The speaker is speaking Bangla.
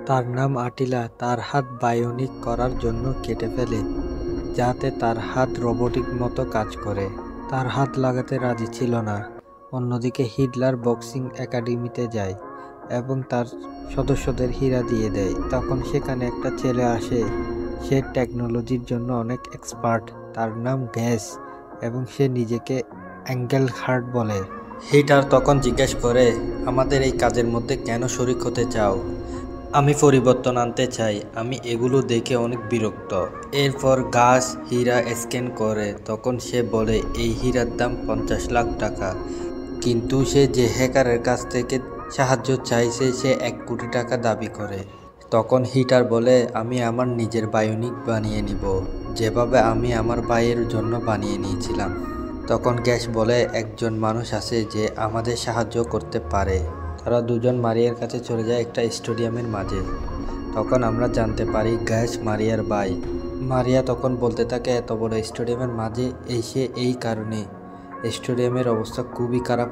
তার নাম আটিলা তার হাত বায়োনিক করার জন্য কেটে ফেলে, যাতে তার হাত রোবটিক মতো কাজ করে। তার হাত লাগাতে রাজি ছিল না। অন্যদিকে হিটলার বক্সিং একাডেমিতে যায় এবং তার সদস্যদের হীরা দিয়ে দেয়। তখন সেখানে একটা ছেলে আসে, সে টেকনোলজির জন্য অনেক এক্সপার্ট, তার নাম গ্যাস এবং সে নিজেকে অ্যাঙ্গেল হার্ট বলে। হিটার তখন জিজ্ঞেস করে, আমাদের এই কাজের মধ্যে কেন শরিক হতে চাও? আমি পরিবর্তন আনতে চাই, আমি এগুলো দেখে অনেক বিরক্ত। এরপর গাছ হীরা স্ক্যান করে, তখন সে বলে এই হীরার দাম 50 লাখ টাকা, কিন্তু সে যে হ্যাকারের কাছ থেকে সাহায্য চাইছে সে 1 কোটি টাকা দাবি করে। তখন হিটার বলে, আমি আমার নিজের বায়োনিক বানিয়ে নিব, যেভাবে আমি আমার ভাইয়ের জন্য বানিয়ে নিয়েছিলাম। তখন গ্যাস বলে, একজন মানুষ আছে যে আমাদের সাহায্য করতে পারে। তারা দুজন মারিয়ার কাছে চলে যায় একটা স্টেডিয়ামের মাঝে। তখন আমরা জানতে পারি গ্যাস মারিয়ার ভাই। মারিয়া তখন বলতে থাকে, এত বড় স্টেডিয়ামের মাঝে এসে এই কারণে স্টেডিয়ামের অবস্থা খুবই খারাপ।